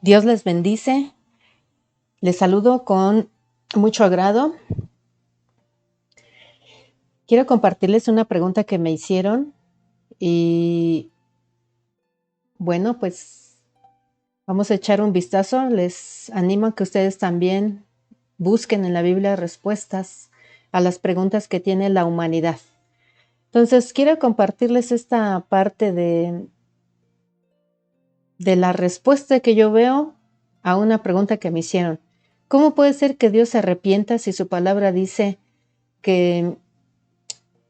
Dios les bendice. Les saludo con mucho agrado. Quiero compartirles una pregunta que me hicieron y bueno, pues vamos a echar un vistazo. Les animo a que ustedes también busquen en la Biblia respuestas a las preguntas que tiene la humanidad. Entonces, quiero compartirles esta parte de la respuesta que yo veo a una pregunta que me hicieron. ¿Cómo puede ser que Dios se arrepienta si su palabra dice que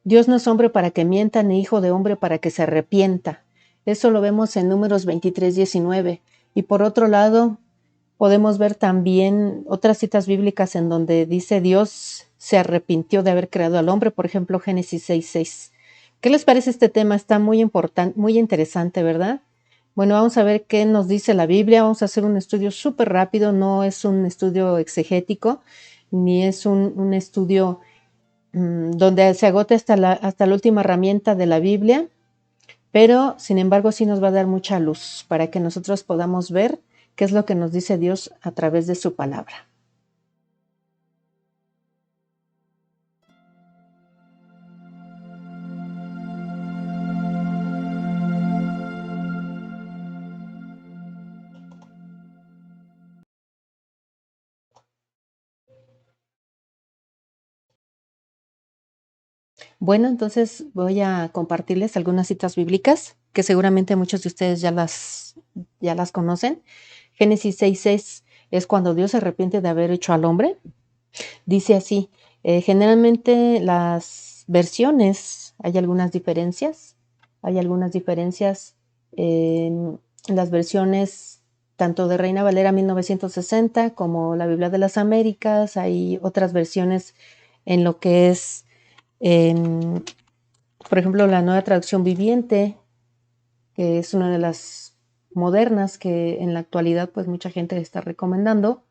Dios no es hombre para que mienta, ni hijo de hombre para que se arrepienta? Eso lo vemos en Números 23:19. Y por otro lado, podemos ver también otras citas bíblicas en donde dice Dios se arrepintió de haber creado al hombre, por ejemplo, Génesis 6:6. ¿Qué les parece este tema? Está muy importante, muy interesante, ¿verdad? Bueno, vamos a ver qué nos dice la Biblia. Vamos a hacer un estudio súper rápido. No es un estudio exegético, ni es un estudio donde se agote hasta la última herramienta de la Biblia, pero sin embargo sí nos va a dar mucha luz para que nosotros podamos ver qué es lo que nos dice Dios a través de su palabra. Bueno, entonces voy a compartirles algunas citas bíblicas que seguramente muchos de ustedes ya las conocen. Génesis 6:6 es cuando Dios se arrepiente de haber hecho al hombre. Dice así, generalmente las versiones, hay algunas diferencias en las versiones tanto de Reina Valera 1960 como la Biblia de las Américas. Hay otras versiones en lo que es, por ejemplo, la Nueva Traducción Viviente, que es una de las modernas que en la actualidad pues mucha gente está recomendando.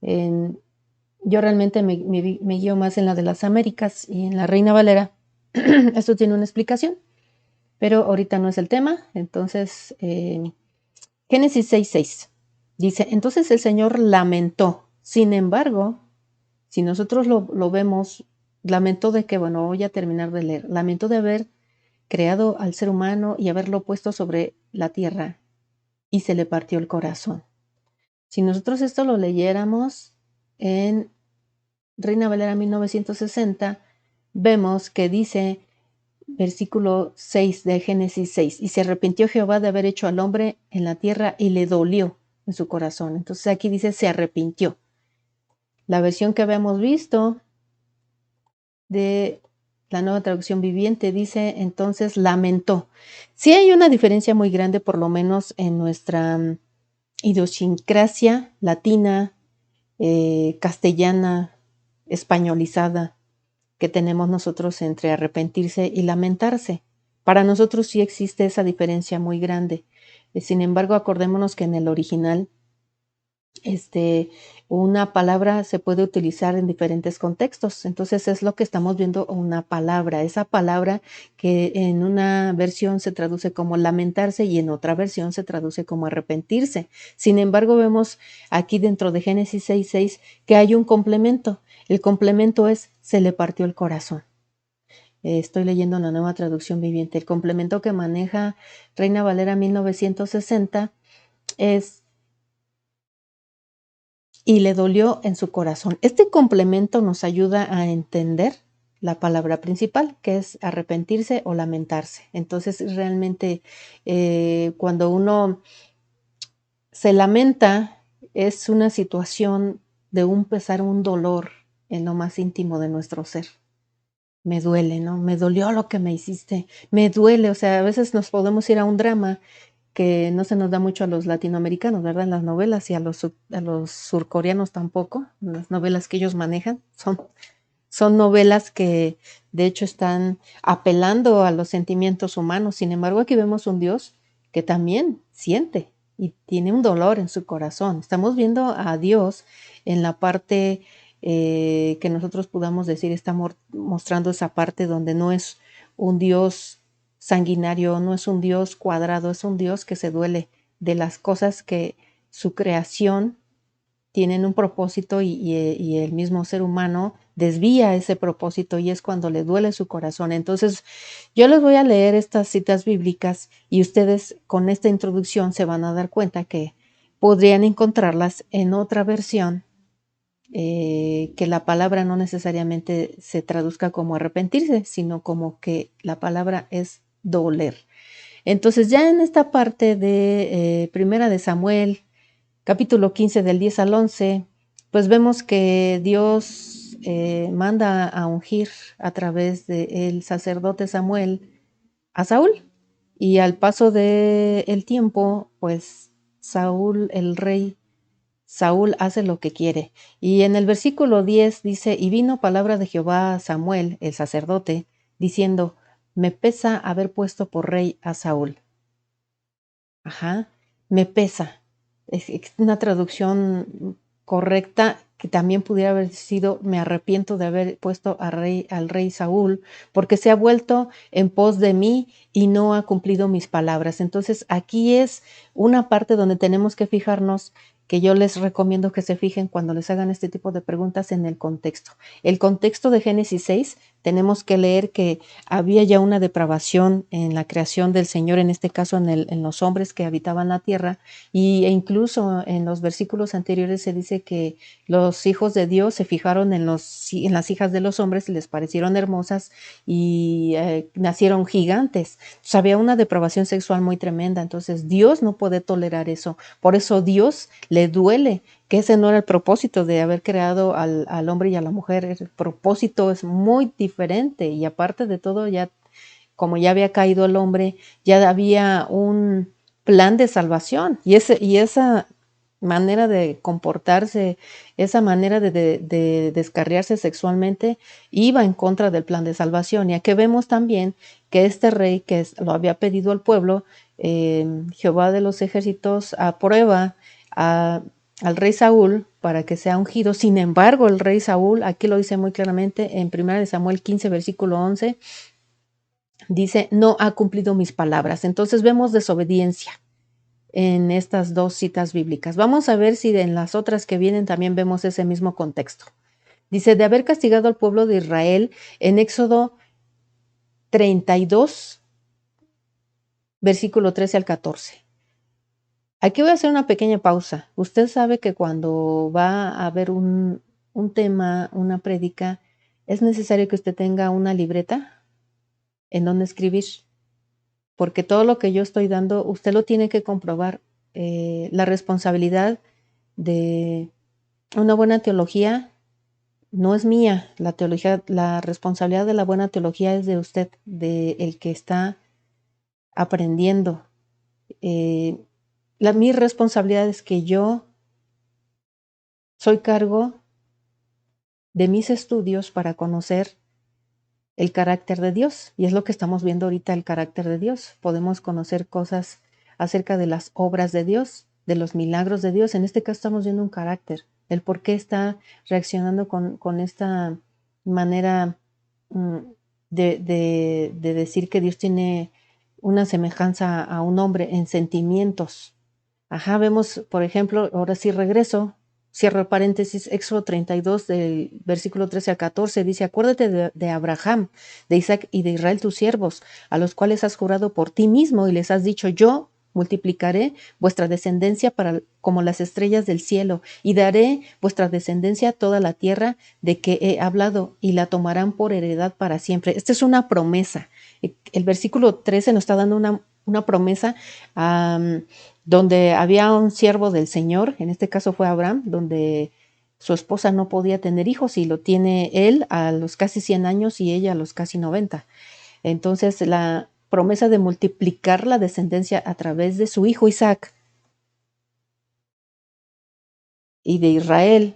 Yo realmente me guío más en la de las Américas y en la Reina Valera. Esto tiene una explicación, pero ahorita no es el tema. Entonces, Génesis 6:6 dice, entonces el Señor lamentó. Sin embargo, si nosotros lo vemos, lamentó de que, bueno, voy a terminar de leer, lamentó de haber creado al ser humano y haberlo puesto sobre la tierra y se le partió el corazón. Si nosotros esto lo leyéramos en Reina Valera 1960, vemos que dice, versículo 6 de Génesis 6, y se arrepintió Jehová de haber hecho al hombre en la tierra y le dolió en su corazón. Entonces aquí dice se arrepintió. La versión que habíamos visto de la Nueva Traducción Viviente dice entonces lamentó. Sí hay una diferencia muy grande, por lo menos en nuestra idiosincrasia latina, castellana, españolizada, que tenemos nosotros entre arrepentirse y lamentarse. Para nosotros sí existe esa diferencia muy grande. Sin embargo, acordémonos que en el original, una palabra se puede utilizar en diferentes contextos. Entonces es lo que estamos viendo, una palabra. Esa palabra que en una versión se traduce como lamentarse y en otra versión se traduce como arrepentirse. Sin embargo, vemos aquí dentro de Génesis 6:6 que hay un complemento. El complemento es se le partió el corazón. Estoy leyendo la Nueva Traducción Viviente. El complemento que maneja Reina Valera 1960 es y le dolió en su corazón. Este complemento nos ayuda a entender la palabra principal, que es arrepentirse o lamentarse. Entonces, realmente, cuando uno se lamenta, es una situación de un pesar, un dolor en lo más íntimo de nuestro ser. Me duele, ¿no? Me dolió lo que me hiciste, me duele. O sea, a veces nos podemos ir a un drama que no se nos da mucho a los latinoamericanos, ¿verdad? En las novelas, y a los surcoreanos tampoco. Las novelas que ellos manejan son novelas que de hecho están apelando a los sentimientos humanos. Sin embargo, aquí vemos un Dios que también siente y tiene un dolor en su corazón. Estamos viendo a Dios en la parte que nosotros podamos decir, está mostrando esa parte donde no es un Dios sanguinario, no es un Dios cuadrado, es un Dios que se duele de las cosas que su creación tienen un propósito y el mismo ser humano desvía ese propósito y es cuando le duele su corazón. Entonces, yo les voy a leer estas citas bíblicas y ustedes con esta introducción se van a dar cuenta que podrían encontrarlas en otra versión, que la palabra no necesariamente se traduzca como arrepentirse, sino como que la palabra es doler. Entonces, ya en esta parte de Primera de Samuel, capítulo 15 del 10 al 11, pues vemos que Dios manda a ungir a través del sacerdote Samuel a Saúl. Y al paso del tiempo, pues Saúl, el rey Saúl hace lo que quiere. Y en el versículo 10 dice, y vino palabra de Jehová a Samuel, el sacerdote, diciendo, me pesa haber puesto por rey a Saúl. Ajá, me pesa. Es una traducción correcta que también pudiera haber sido, me arrepiento de haber puesto al rey Saúl, porque se ha vuelto en pos de mí y no ha cumplido mis palabras. Entonces aquí es una parte donde tenemos que fijarnos, que yo les recomiendo que se fijen cuando les hagan este tipo de preguntas en el contexto. El contexto de Génesis 6, tenemos que leer que había ya una depravación en la creación del Señor, en este caso en los hombres que habitaban la tierra, e incluso en los versículos anteriores se dice que los hijos de Dios se fijaron en las hijas de los hombres y les parecieron hermosas y nacieron gigantes. Entonces, había una depravación sexual muy tremenda, entonces Dios no puede tolerar eso. Por eso Dios le duele, que ese no era el propósito de haber creado al hombre y a la mujer. El propósito es muy diferente y aparte de todo, ya como ya había caído el hombre, ya había un plan de salvación y esa manera de comportarse, esa manera de descarriarse sexualmente iba en contra del plan de salvación. Y aquí vemos también que este rey lo había pedido al pueblo, Jehová de los ejércitos aprueba al rey Saúl para que sea ungido. Sin embargo, el rey Saúl, aquí lo dice muy claramente en 1 Samuel 15, versículo 11, dice, no ha cumplido mis palabras. Entonces vemos desobediencia en estas dos citas bíblicas. Vamos a ver si en las otras que vienen también vemos ese mismo contexto. Dice, de haber castigado al pueblo de Israel en Éxodo 32, versículo 13 al 14. Aquí voy a hacer una pequeña pausa. Usted sabe que cuando va a haber un tema, una prédica, es necesario que usted tenga una libreta en donde escribir, porque todo lo que yo estoy dando, usted lo tiene que comprobar. La responsabilidad de una buena teología no es mía. La responsabilidad de la buena teología es de usted, de el que está aprendiendo. Mi responsabilidad es que yo soy cargo de mis estudios para conocer el carácter de Dios. Y es lo que estamos viendo ahorita, el carácter de Dios. Podemos conocer cosas acerca de las obras de Dios, de los milagros de Dios. En este caso estamos viendo un carácter, el por qué está reaccionando con esta manera de decir que Dios tiene una semejanza a un hombre en sentimientos. Ajá, vemos, por ejemplo, ahora sí regreso, cierro el paréntesis, Éxodo 32, del versículo 13 al 14, dice, acuérdate de Abraham, de Isaac y de Israel tus siervos, a los cuales has jurado por ti mismo y les has dicho, yo multiplicaré vuestra descendencia como las estrellas del cielo y daré vuestra descendencia a toda la tierra de que he hablado y la tomarán por heredad para siempre. Esta es una promesa. El versículo 13 nos está dando una promesa donde había un siervo del Señor, en este caso fue Abraham, donde su esposa no podía tener hijos y lo tiene él a los casi 100 años y ella a los casi 90. Entonces la promesa de multiplicar la descendencia a través de su hijo Isaac y de Israel,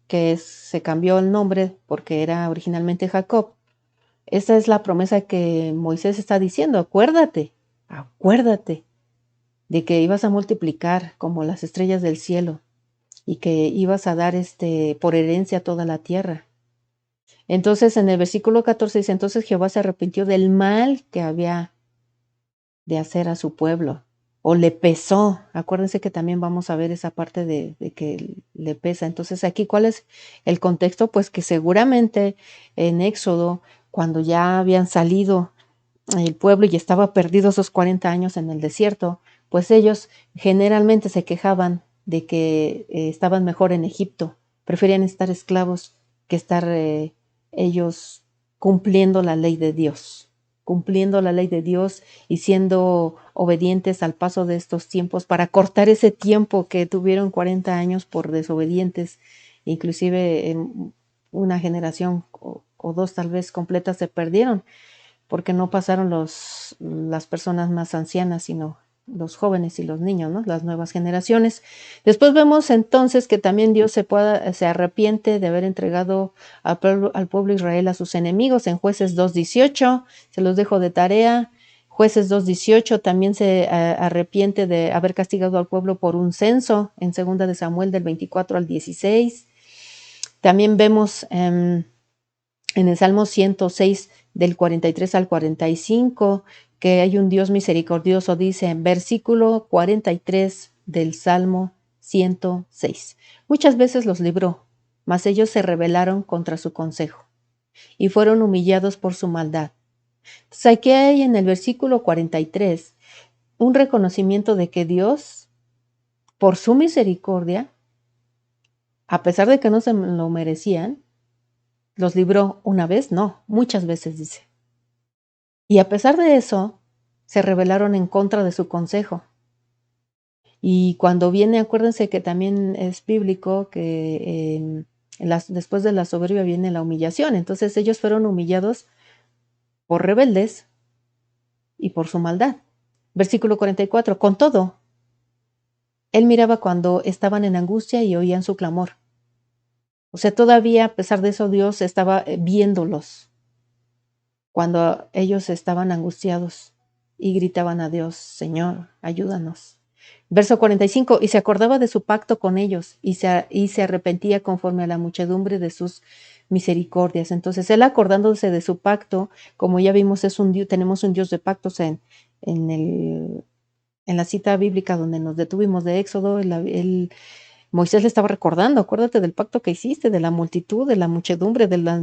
que se cambió el nombre porque era originalmente Jacob. Esa es la promesa que Moisés está diciendo, acuérdate de que ibas a multiplicar como las estrellas del cielo y que ibas a dar por herencia toda la tierra. Entonces en el versículo 14 dice, entonces Jehová se arrepintió del mal que había de hacer a su pueblo. o le pesó. Acuérdense que también vamos a ver esa parte de que le pesa. Entonces aquí, ¿cuál es el contexto? Pues que seguramente en Éxodo, cuando ya habían salido el pueblo y estaba perdido esos 40 años en el desierto, pues ellos generalmente se quejaban de que estaban mejor en Egipto, preferían estar esclavos que estar ellos cumpliendo la ley de Dios, cumpliendo la ley de Dios y siendo obedientes al paso de estos tiempos para cortar ese tiempo que tuvieron 40 años por desobedientes, inclusive en una generación o dos tal vez completas se perdieron porque no pasaron las personas más ancianas, sino los jóvenes y los niños, ¿no? Las nuevas generaciones. Después vemos entonces que también Dios se arrepiente de haber entregado al pueblo Israel a sus enemigos en Jueces 2:18, se los dejo de tarea. Jueces 2:18 también se arrepiente de haber castigado al pueblo por un censo en 2 de Samuel del 24 al 16. También vemos en el Salmo 106 del 43 al 45, que hay un Dios misericordioso, dice en versículo 43 del Salmo 106. Muchas veces los libró, mas ellos se rebelaron contra su consejo y fueron humillados por su maldad. Entonces aquí hay en el versículo 43 un reconocimiento de que Dios, por su misericordia, a pesar de que no se lo merecían, los libró una vez, no, muchas veces dice. Y a pesar de eso, se rebelaron en contra de su consejo. Y cuando viene, acuérdense que también es bíblico que después de la soberbia viene la humillación. Entonces ellos fueron humillados por rebeldes y por su maldad. Versículo 44. Con todo, él miraba cuando estaban en angustia y oían su clamor. O sea, todavía a pesar de eso, Dios estaba viéndolos cuando ellos estaban angustiados y gritaban a Dios, Señor, ayúdanos. Verso 45, y se acordaba de su pacto con ellos y se arrepentía conforme a la muchedumbre de sus misericordias. Entonces, él acordándose de su pacto, como ya vimos, tenemos un Dios de pactos en la cita bíblica donde nos detuvimos de Éxodo, Moisés le estaba recordando, acuérdate del pacto que hiciste, de la multitud, de la muchedumbre, de la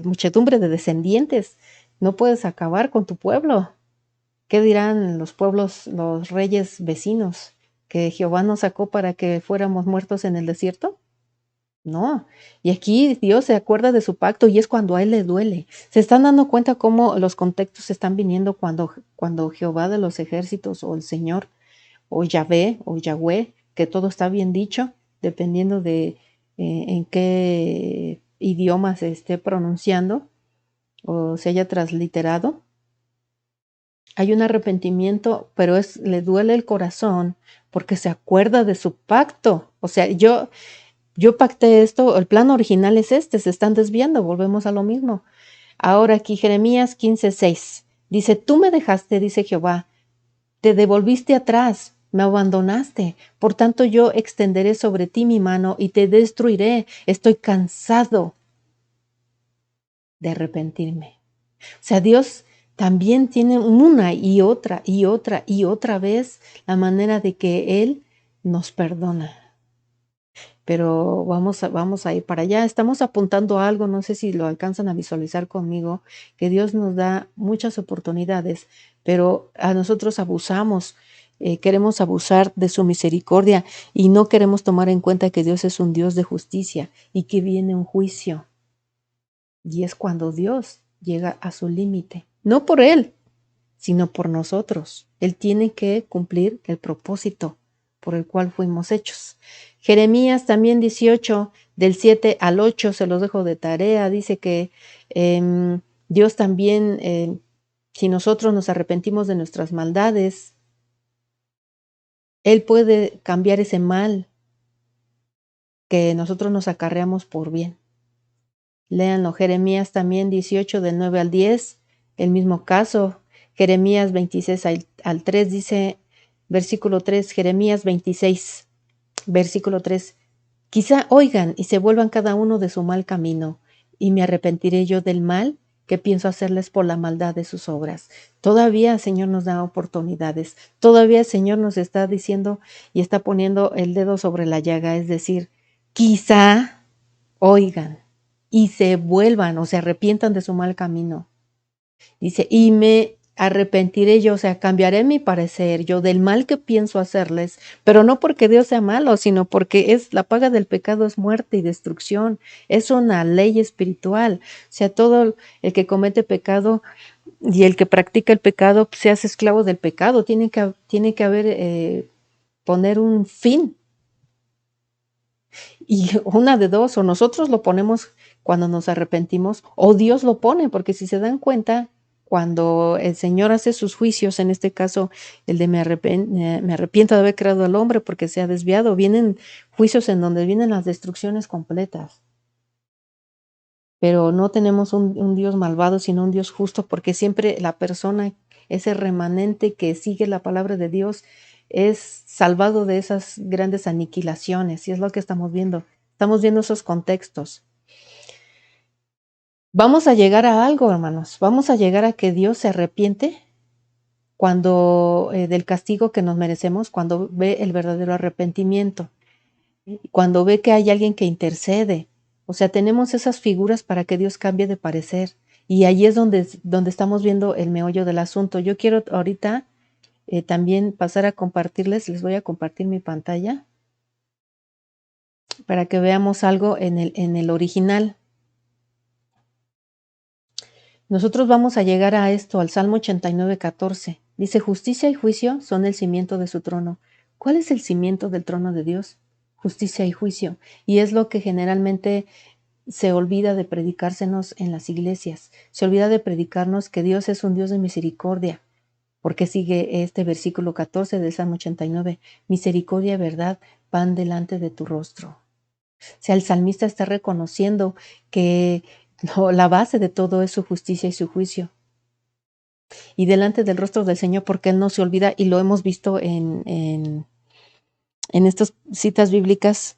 muchedumbre de descendientes. No puedes acabar con tu pueblo. ¿Qué dirán los pueblos, los reyes vecinos? ¿Que Jehová nos sacó para que fuéramos muertos en el desierto? No. Y aquí Dios se acuerda de su pacto y es cuando a él le duele. Se están dando cuenta cómo los contextos están viniendo cuando Jehová de los ejércitos o el Señor o Yahvé o Yahweh, que todo está bien dicho, dependiendo de en qué idioma se esté pronunciando o se haya transliterado. Hay un arrepentimiento, pero le duele el corazón porque se acuerda de su pacto. O sea, yo pacté esto, el plan original es este, se están desviando, volvemos a lo mismo. Ahora aquí Jeremías 15:6 dice, tú me dejaste, dice Jehová, te devolviste atrás, me abandonaste, por tanto yo extenderé sobre ti mi mano y te destruiré. Estoy cansado de arrepentirme. O sea, Dios también tiene una y otra y otra y otra vez la manera de que Él nos perdona. Pero vamos a ir para allá. Estamos apuntando a algo, no sé si lo alcanzan a visualizar conmigo, que Dios nos da muchas oportunidades, pero a nosotros abusamos, queremos abusar de su misericordia y no queremos tomar en cuenta que Dios es un Dios de justicia y que viene un juicio. Y es cuando Dios llega a su límite, no por Él, sino por nosotros. Él tiene que cumplir el propósito por el cual fuimos hechos. Jeremías también 18, del 7 al 8, se los dejo de tarea, dice que Dios también, si nosotros nos arrepentimos de nuestras maldades, Él puede cambiar ese mal que nosotros nos acarreamos por bien. Léanlo, Jeremías también 18, del 9 al 10, el mismo caso. Jeremías 26 al 3 dice, versículo 3, Jeremías 26, versículo 3, quizá oigan y se vuelvan cada uno de su mal camino, y me arrepentiré yo del mal que pienso hacerles por la maldad de sus obras. Todavía el Señor nos da oportunidades. Todavía el Señor nos está diciendo y está poniendo el dedo sobre la llaga. Es decir, quizá oigan y se vuelvan o se arrepientan de su mal camino. Dice, y me arrepentiré yo, o sea, cambiaré mi parecer yo del mal que pienso hacerles, pero no porque Dios sea malo, sino porque es la paga del pecado es muerte y destrucción, es una ley espiritual. O sea, todo el que comete pecado y el que practica el pecado se hace esclavo del pecado, tiene que haber, poner un fin. Y una de dos, o nosotros lo ponemos cuando nos arrepentimos, o Dios lo pone, porque si se dan cuenta, cuando el Señor hace sus juicios, en este caso el de me arrepiento de haber creado al hombre porque se ha desviado, vienen juicios en donde vienen las destrucciones completas. Pero no tenemos un Dios malvado, sino un Dios justo, porque siempre la persona, ese remanente que sigue la palabra de Dios, es salvado de esas grandes aniquilaciones, y es lo que estamos viendo. Estamos viendo esos contextos. Vamos a llegar a algo, hermanos. Vamos a llegar a que Dios se arrepiente cuando del castigo que nos merecemos, cuando ve el verdadero arrepentimiento, cuando ve que hay alguien que intercede. O sea, tenemos esas figuras para que Dios cambie de parecer. Y ahí es donde estamos viendo el meollo del asunto. Yo quiero ahorita también pasar a compartirles, les voy a compartir mi pantalla para que veamos algo en el original. Nosotros vamos a llegar a esto, al Salmo 89:14. Dice, justicia y juicio son el cimiento de su trono. ¿Cuál es el cimiento del trono de Dios? Justicia y juicio. Y es lo que generalmente se olvida de predicársenos en las iglesias. Se olvida de predicarnos que Dios es un Dios de misericordia. Porque sigue este versículo 14 del Salmo 89. Misericordia y verdad van delante de tu rostro. O sea, el salmista está reconociendo que la base de todo es su justicia y su juicio. Y delante del rostro del Señor, porque Él no se olvida, y lo hemos visto en estas citas bíblicas,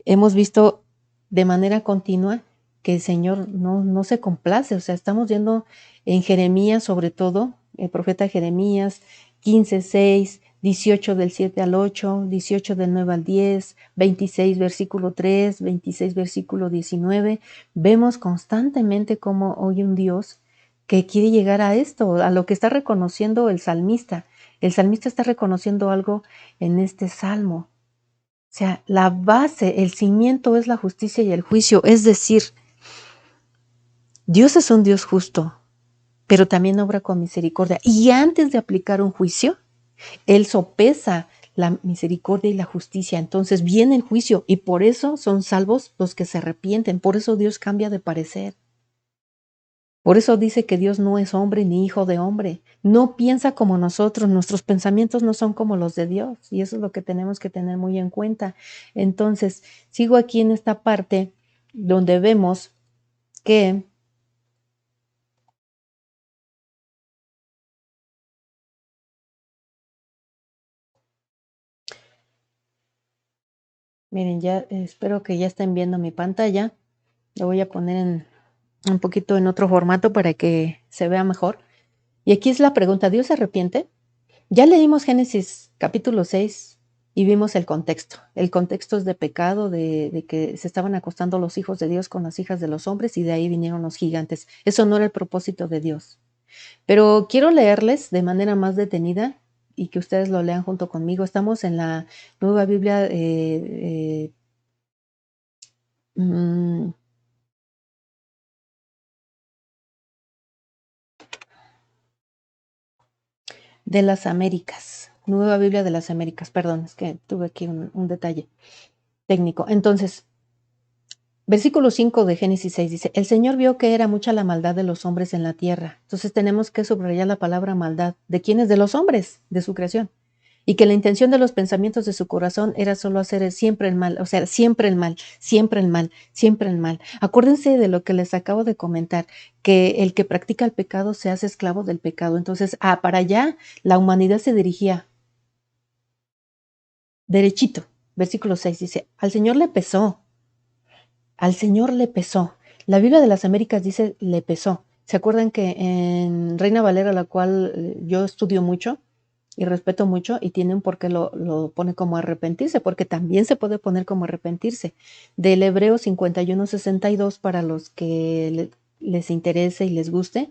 hemos visto de manera continua que el Señor no se complace. O sea, estamos viendo en Jeremías, sobre todo, el profeta Jeremías 15:6, 18 del 7 al 8, 18 del 9 al 10, 26 versículo 3, 26 versículo 19. Vemos constantemente cómo hoy un Dios que quiere llegar a esto, a lo que está reconociendo el salmista. El salmista está reconociendo algo en este salmo. O sea, la base, el cimiento es la justicia y el juicio. Es decir, Dios es un Dios justo, pero también obra con misericordia. Y antes de aplicar un juicio, Él sopesa la misericordia y la justicia. Entonces viene el juicio y por eso son salvos los que se arrepienten. Por eso Dios cambia de parecer. Por eso dice que Dios no es hombre ni hijo de hombre. No piensa como nosotros. Nuestros pensamientos no son como los de Dios. Y eso es lo que tenemos que tener muy en cuenta. Entonces, sigo aquí en esta parte donde vemos que miren, ya espero que ya estén viendo mi pantalla. Lo voy a poner un poquito en otro formato para que se vea mejor. Y aquí es la pregunta, ¿Dios se arrepiente? Ya leímos Génesis capítulo 6 y vimos el contexto. El contexto es de pecado, de que se estaban acostando los hijos de Dios con las hijas de los hombres y de ahí vinieron los gigantes. Eso no era el propósito de Dios. Pero quiero leerles de manera más detenida y que ustedes lo lean junto conmigo. Estamos en la Nueva Biblia mm, de las Américas. Nueva Biblia de las Américas, perdón, es que tuve aquí un detalle técnico. Entonces, versículo 5 de Génesis 6 dice, el Señor vio que era mucha la maldad de los hombres en la tierra. Entonces tenemos que subrayar la palabra maldad. ¿De quiénes? De los hombres, de su creación. Y que la intención de los pensamientos de su corazón era solo hacer siempre el mal, o sea, siempre el mal, siempre el mal, siempre el mal. Acuérdense de lo que les acabo de comentar, que el que practica el pecado se hace esclavo del pecado. Entonces, para allá la humanidad se dirigía derechito. Versículo 6 dice, al Señor le pesó. Al Señor le pesó. La Biblia de las Américas dice le pesó. ¿Se acuerdan que en Reina Valera, la cual yo estudio mucho y respeto mucho, y tiene un porqué lo pone como arrepentirse, porque también se puede poner como arrepentirse? Del Hebreo 51:62, para los que les interese y les guste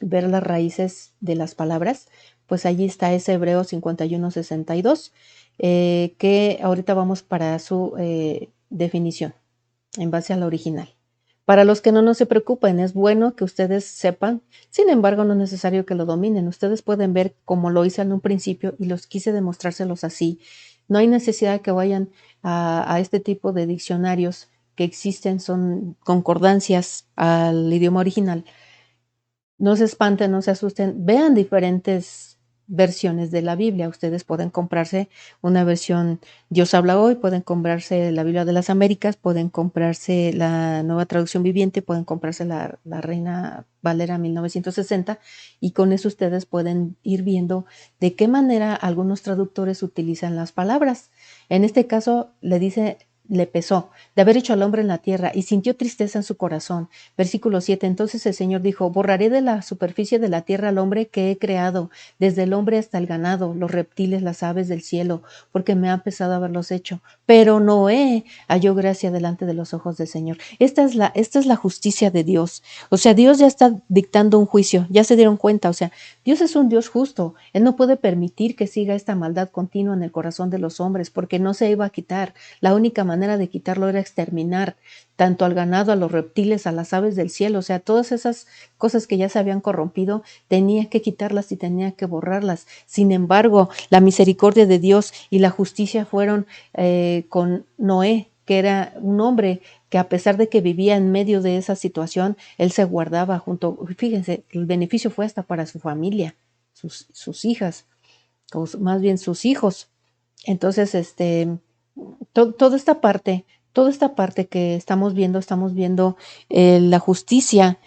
ver las raíces de las palabras, pues allí está ese Hebreo 51:62, que ahorita vamos para su definición en base a la original. Para los que no se preocupen, es bueno que ustedes sepan, sin embargo, no es necesario que lo dominen. Ustedes pueden ver como lo hice en un principio y los quise demostrárselos así. No hay necesidad de que vayan a este tipo de diccionarios que existen, son concordancias al idioma original. No se espanten, no se asusten, vean diferentes versiones de la Biblia. Ustedes pueden comprarse una versión Dios habla hoy, pueden comprarse la Biblia de las Américas, pueden comprarse la Nueva Traducción Viviente, pueden comprarse la Reina Valera 1960, y con eso ustedes pueden ir viendo de qué manera algunos traductores utilizan las palabras. En este caso le pesó de haber hecho al hombre en la tierra y sintió tristeza en su corazón. Versículo 7. Entonces el Señor dijo: borraré de la superficie de la tierra al hombre que he creado, desde el hombre hasta el ganado, los reptiles, las aves del cielo, porque me ha pesado haberlos hecho. Pero Noé halló gracia delante de los ojos del Señor. Esta es la justicia de Dios. O sea, Dios ya está dictando un juicio, ya se dieron cuenta. O sea, Dios es un Dios justo. Él no puede permitir que siga esta maldad continua en el corazón de los hombres, porque no se iba a quitar. La única manera de quitarlo era exterminar tanto al ganado, a los reptiles, a las aves del cielo. O sea, todas esas cosas que ya se habían corrompido, tenía que quitarlas y tenía que borrarlas. Sin embargo, la misericordia de Dios y la justicia fueron con Noé, que era un hombre que, a pesar de que vivía en medio de esa situación, él se guardaba junto. Fíjense, el beneficio fue hasta para su familia, sus hijas, o más bien sus hijos. Entonces, toda esta parte que estamos viendo la justicia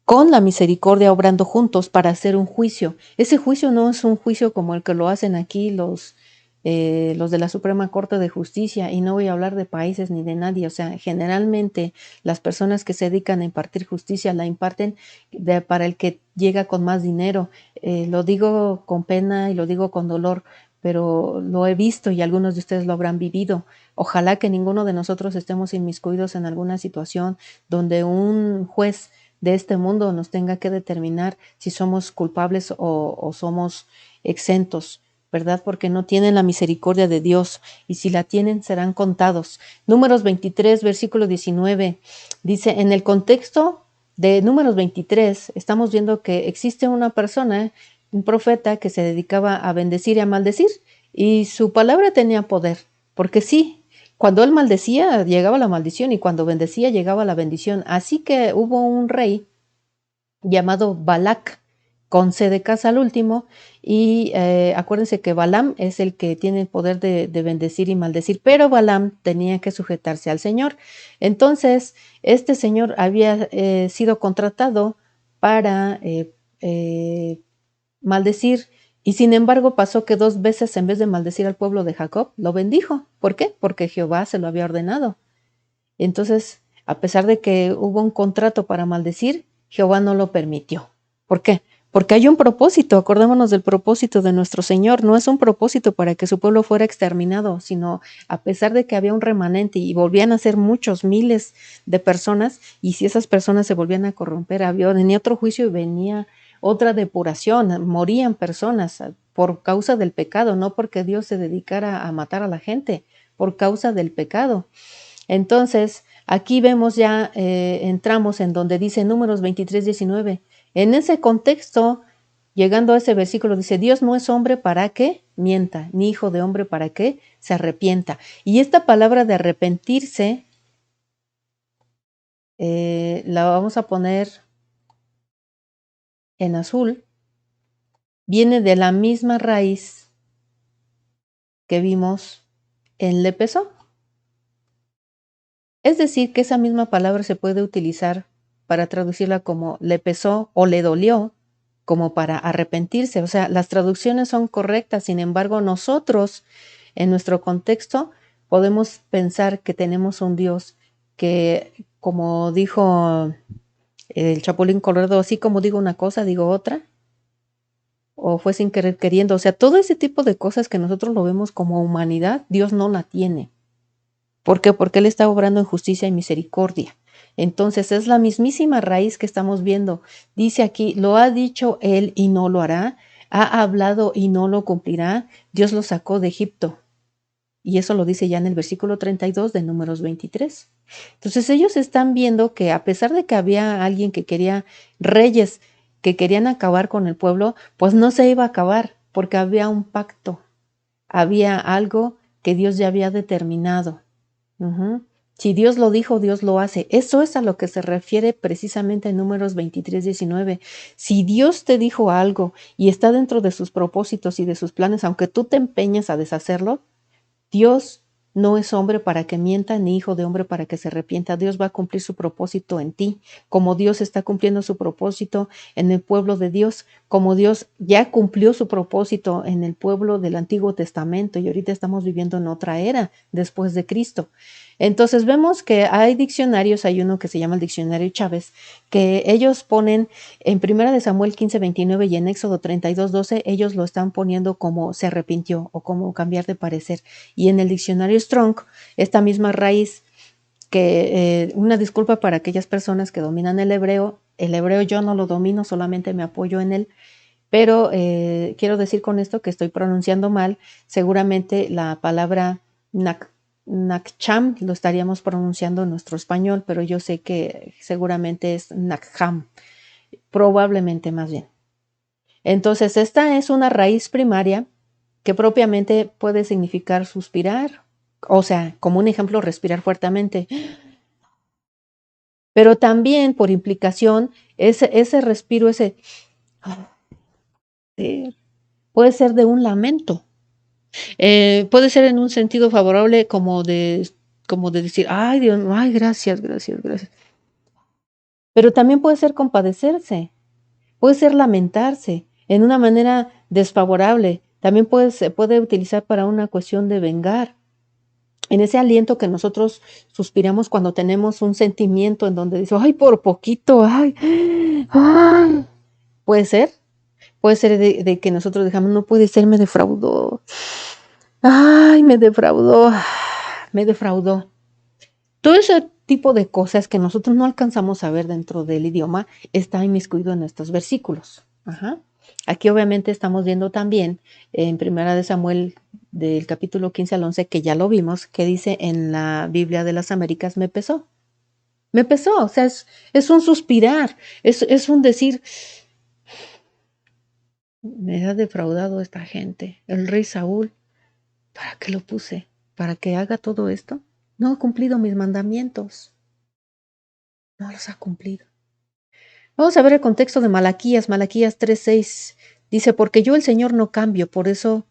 con la misericordia obrando juntos para hacer un juicio. Ese juicio no es un juicio como el que lo hacen aquí los de la Suprema Corte de Justicia, y no voy a hablar de países ni de nadie. O sea, generalmente las personas que se dedican a impartir justicia la imparten para el que llega con más dinero. Lo digo con pena y lo digo con dolor, pero lo he visto y algunos de ustedes lo habrán vivido. Ojalá que ninguno de nosotros estemos inmiscuidos en alguna situación donde un juez de este mundo nos tenga que determinar si somos culpables o somos exentos, ¿verdad? Porque no tienen la misericordia de Dios, y si la tienen serán contados. Números 23, versículo 19, dice: en el contexto de Números 23, estamos viendo que existe una persona, un profeta, que se dedicaba a bendecir y a maldecir, y su palabra tenía poder, porque sí, cuando él maldecía, llegaba la maldición, y cuando bendecía, llegaba la bendición. Así que hubo un rey llamado Balac, con Sedecas al último, y acuérdense que Balaam es el que tiene el poder de bendecir y maldecir, pero Balaam tenía que sujetarse al Señor. Entonces, este señor había sido contratado para maldecir, y sin embargo pasó que 2 veces, en vez de maldecir al pueblo de Jacob, lo bendijo. ¿Por qué? Porque Jehová se lo había ordenado. Entonces, a pesar de que hubo un contrato para maldecir, Jehová no lo permitió. ¿Por qué? Porque hay un propósito. Acordémonos del propósito de nuestro Señor. No es un propósito para que su pueblo fuera exterminado, sino, a pesar de que había un remanente y volvían a ser muchos, miles de personas, y si esas personas se volvían a corromper, venía otro juicio y venía otra depuración. Morían personas por causa del pecado, no porque Dios se dedicara a matar a la gente, por causa del pecado. Entonces, aquí vemos ya, entramos en donde dice Números 23, 19. En ese contexto, llegando a ese versículo, dice: Dios no es hombre para que mienta, ni hijo de hombre para que se arrepienta. Y esta palabra de arrepentirse, la vamos a poner en azul, viene de la misma raíz que vimos en lepesó. Es decir, que esa misma palabra se puede utilizar para traducirla como le pesó o le dolió, como para arrepentirse. O sea, las traducciones son correctas. Sin embargo, nosotros, en nuestro contexto, podemos pensar que tenemos un Dios que, como dijo el Chapulín Colorado, así como digo una cosa, digo otra, o fue sin querer queriendo. O sea, todo ese tipo de cosas que nosotros lo vemos como humanidad, Dios no la tiene. ¿Por qué? Porque Él está obrando en justicia y misericordia. Entonces es la mismísima raíz que estamos viendo. Dice aquí, lo ha dicho Él y no lo hará, ha hablado y no lo cumplirá. Dios lo sacó de Egipto. Y eso lo dice ya en el versículo 32 de Números 23. Entonces ellos están viendo que a pesar de que había alguien que quería, reyes que querían acabar con el pueblo, pues no se iba a acabar porque había un pacto, había algo que Dios ya había determinado. Ujú. Si Dios lo dijo, Dios lo hace. Eso es a lo que se refiere precisamente en Números 23:19. Si Dios te dijo algo y está dentro de sus propósitos y de sus planes, aunque tú te empeñes a deshacerlo, Dios no es hombre para que mienta, ni hijo de hombre para que se arrepienta. Dios va a cumplir su propósito en ti, como Dios está cumpliendo su propósito en el pueblo de Dios, como Dios ya cumplió su propósito en el pueblo del Antiguo Testamento y ahorita estamos viviendo en otra era después de Cristo. Entonces vemos que hay diccionarios, hay uno que se llama el diccionario Chávez, que ellos ponen en Primera de Samuel 15:29 y en Éxodo 32:12, ellos lo están poniendo como se arrepintió o como cambiar de parecer. Y en el diccionario Strong, esta misma raíz, que una disculpa para aquellas personas que dominan el hebreo yo no lo domino, solamente me apoyo en él, pero quiero decir con esto que estoy pronunciando mal, seguramente la palabra Nakcham lo estaríamos pronunciando en nuestro español, pero yo sé que seguramente es Nakham, probablemente más bien. Entonces, esta es una raíz primaria que propiamente puede significar suspirar, o sea, como un ejemplo, respirar fuertemente, pero también por implicación, ese respiro, puede ser de un lamento, puede ser en un sentido favorable como de decir, ay Dios, ay, gracias, gracias, gracias, pero también puede ser compadecerse, puede ser lamentarse en una manera desfavorable, también se puede utilizar para una cuestión de vengar. En ese aliento que nosotros suspiramos cuando tenemos un sentimiento en donde dice, ay, por poquito, ay, ay. Puede ser de que nosotros dejamos, no puede ser, me defraudó, ay, me defraudó. Todo ese tipo de cosas que nosotros no alcanzamos a ver dentro del idioma está inmiscuido en estos versículos. Ajá. Aquí obviamente estamos viendo también en Primera de Samuel del capítulo 15 al 11, que ya lo vimos, que dice en la Biblia de las Américas, me pesó, o sea, es un suspirar, es un decir, me ha defraudado esta gente, el rey Saúl, ¿para qué lo puse? ¿Para que haga todo esto? No ha cumplido mis mandamientos, no los ha cumplido. Vamos a ver el contexto de Malaquías 3:6. Dice, porque yo el Señor no cambio, por eso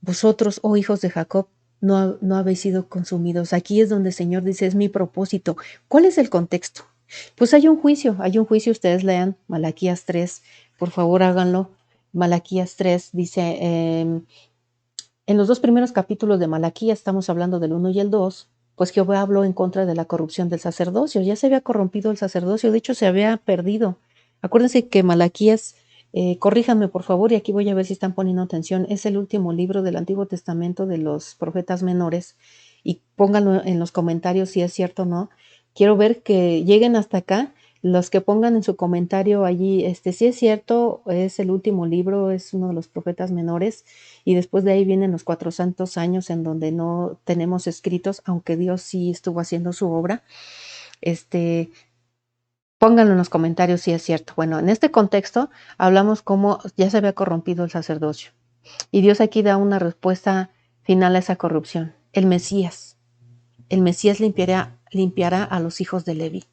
vosotros, oh hijos de Jacob, no habéis sido consumidos. Aquí es donde el Señor dice, es mi propósito. ¿Cuál es el contexto? Pues hay un juicio, ustedes lean Malaquías 3, por favor háganlo. Malaquías 3 dice, en los dos primeros capítulos de Malaquías, estamos hablando del 1 y el 2, pues Jehová habló en contra de la corrupción del sacerdocio. Ya se había corrompido el sacerdocio, de hecho se había perdido. Acuérdense que Malaquías, corríjanme por favor, y aquí voy a ver si están poniendo atención, es el último libro del Antiguo Testamento de los profetas menores, y pónganlo en los comentarios si es cierto o no. Quiero ver que lleguen hasta acá. Los que pongan en su comentario allí, si es cierto, es el último libro, es uno de los profetas menores, y después de ahí vienen los 400 años en donde no tenemos escritos, aunque Dios sí estuvo haciendo su obra. Pónganlo en los comentarios si es cierto. Bueno, en este contexto hablamos cómo ya se había corrompido el sacerdocio. Y Dios aquí da una respuesta final a esa corrupción. El Mesías limpiará a los hijos de Leví.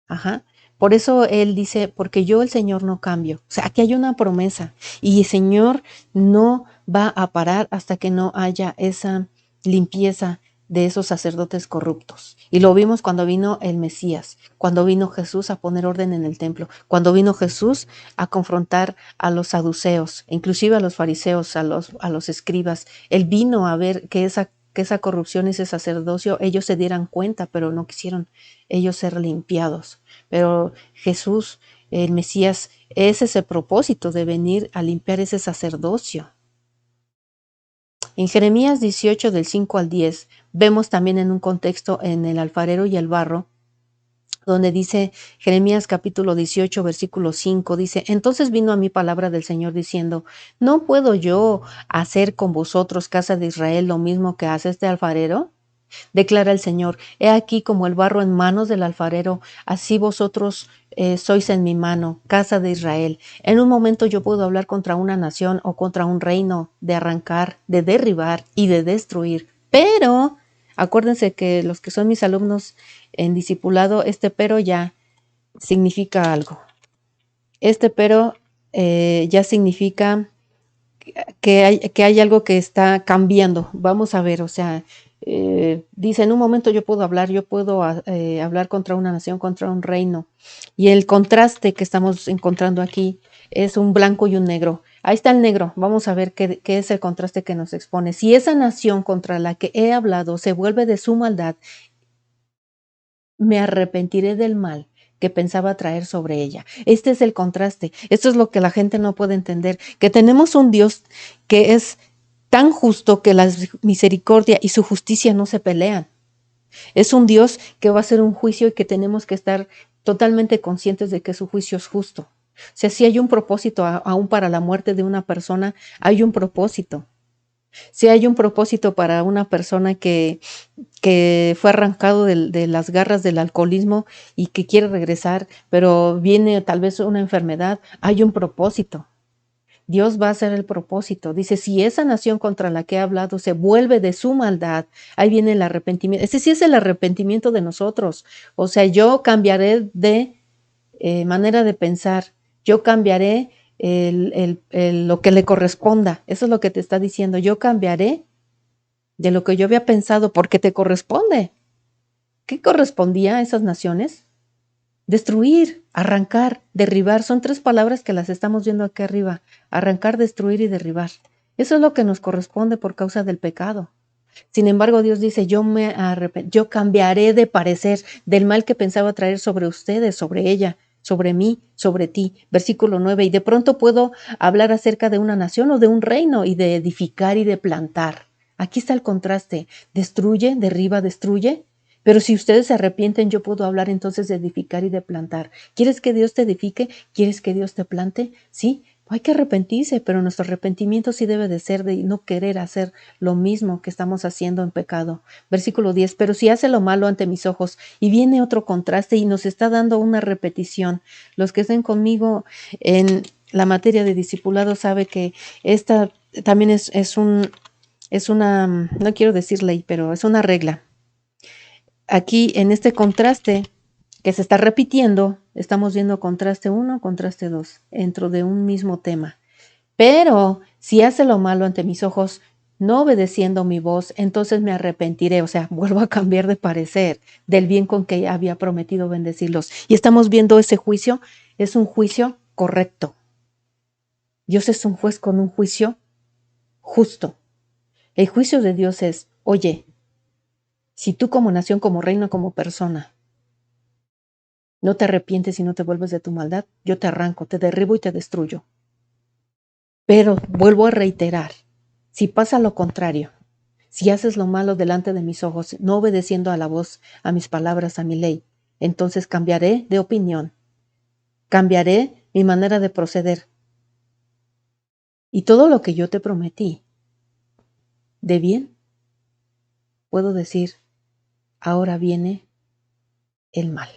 Ajá. Por eso él dice, porque yo el Señor no cambio. O sea, aquí hay una promesa y el Señor no va a parar hasta que no haya esa limpieza de esos sacerdotes corruptos. Y lo vimos cuando vino el Mesías, cuando vino Jesús a poner orden en el templo, cuando vino Jesús a confrontar a los saduceos, inclusive a los fariseos, a los escribas. Él vino a ver que que esa corrupción, ese sacerdocio, ellos se dieran cuenta, pero no quisieron ellos ser limpiados. Pero Jesús, el Mesías, ese es el propósito de venir a limpiar ese sacerdocio. En Jeremías 18, del 5 al 10, vemos también en un contexto en el alfarero y el barro, donde dice Jeremías capítulo 18, versículo 5, dice, entonces vino a mí palabra del Señor diciendo, ¿no puedo yo hacer con vosotros, casa de Israel, lo mismo que hace este alfarero? Declara el Señor, he aquí como el barro en manos del alfarero, así vosotros sois en mi mano, casa de Israel. En un momento yo puedo hablar contra una nación o contra un reino, de arrancar, de derribar y de destruir. Pero, acuérdense que los que son mis alumnos en discipulado, este pero ya significa algo. Este pero ya significa que hay algo que está cambiando. Vamos a ver, o sea, dice, en un momento yo puedo hablar contra una nación, contra un reino. Y el contraste que estamos encontrando aquí es un blanco y un negro. Ahí está el negro. Vamos a ver qué es el contraste que nos expone. Si esa nación contra la que he hablado se vuelve de su maldad, me arrepentiré del mal que pensaba traer sobre ella. Este es el contraste. Esto es lo que la gente no puede entender, que tenemos un Dios que es tan justo que la misericordia y su justicia no se pelean. Es un Dios que va a hacer un juicio y que tenemos que estar totalmente conscientes de que su juicio es justo. O sea, si hay un propósito aún para la muerte de una persona, hay un propósito. Si hay un propósito para una persona que fue arrancado de las garras del alcoholismo y que quiere regresar, pero viene tal vez una enfermedad, hay un propósito. Dios va a hacer el propósito. Dice, si esa nación contra la que he hablado se vuelve de su maldad, ahí viene el arrepentimiento. Ese sí es el arrepentimiento de nosotros. O sea, yo cambiaré de manera de pensar, yo cambiaré lo que le corresponda. Eso es lo que te está diciendo. Yo cambiaré de lo que yo había pensado porque te corresponde. ¿Qué correspondía a esas naciones? Destruir, arrancar, derribar. Son tres palabras que las estamos viendo aquí arriba. Arrancar, destruir y derribar. Eso es lo que nos corresponde por causa del pecado. Sin embargo, Dios dice, yo cambiaré de parecer del mal que pensaba traer sobre ustedes, sobre ella, sobre mí, sobre ti. Versículo 9. Y de pronto puedo hablar acerca de una nación o de un reino y de edificar y de plantar. Aquí está el contraste. Destruye, derriba, destruye. Pero si ustedes se arrepienten, yo puedo hablar entonces de edificar y de plantar. ¿Quieres que Dios te edifique? ¿Quieres que Dios te plante? Sí, hay que arrepentirse, pero nuestro arrepentimiento sí debe de ser de no querer hacer lo mismo que estamos haciendo en pecado. Versículo 10, pero si hace lo malo ante mis ojos, y viene otro contraste y nos está dando una repetición. Los que estén conmigo en la materia de discipulado sabe que esta también es una, no quiero decir ley, pero es una regla. Aquí en este contraste que se está repitiendo, estamos viendo contraste 1, contraste 2, dentro de un mismo tema. Pero si hace lo malo ante mis ojos, no obedeciendo mi voz, entonces me arrepentiré, o sea, vuelvo a cambiar de parecer del bien con que había prometido bendecirlos. Y estamos viendo ese juicio, es un juicio correcto. Dios es un juez con un juicio justo. El juicio de Dios es, oye, si tú como nación, como reino, como persona, no te arrepientes y no te vuelves de tu maldad, yo te arranco, te derribo y te destruyo. Pero vuelvo a reiterar, si pasa lo contrario, si haces lo malo delante de mis ojos, no obedeciendo a la voz, a mis palabras, a mi ley, entonces cambiaré de opinión, cambiaré mi manera de proceder. Y todo lo que yo te prometí de bien, puedo decir, ahora viene el mal.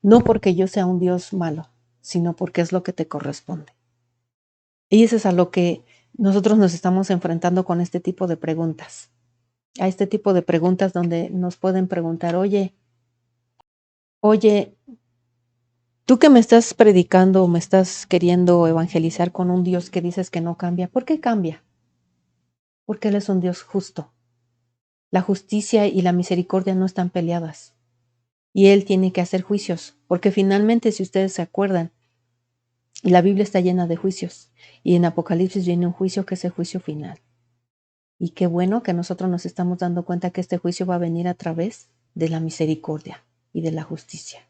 No porque yo sea un Dios malo, sino porque es lo que te corresponde. Y eso es a lo que nosotros nos estamos enfrentando con este tipo de preguntas. A este tipo de preguntas donde nos pueden preguntar, oye, tú que me estás predicando o me estás queriendo evangelizar con un Dios que dices que no cambia, ¿por qué cambia? Porque Él es un Dios justo. La justicia y la misericordia no están peleadas. Y Él tiene que hacer juicios, porque finalmente, si ustedes se acuerdan, la Biblia está llena de juicios. Y en Apocalipsis viene un juicio que es el juicio final. Y qué bueno que nosotros nos estamos dando cuenta que este juicio va a venir a través de la misericordia y de la justicia.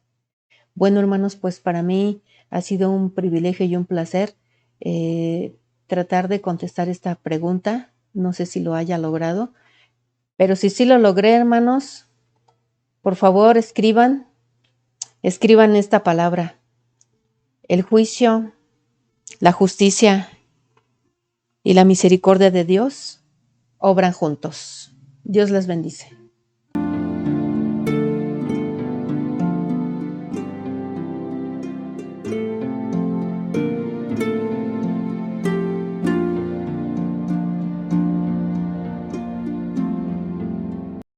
Bueno, hermanos, pues para mí ha sido un privilegio y un placer tratar de contestar esta pregunta. No sé si lo haya logrado, pero si sí lo logré, hermanos, por favor escriban esta palabra. El juicio, la justicia y la misericordia de Dios obran juntos. Dios les bendice.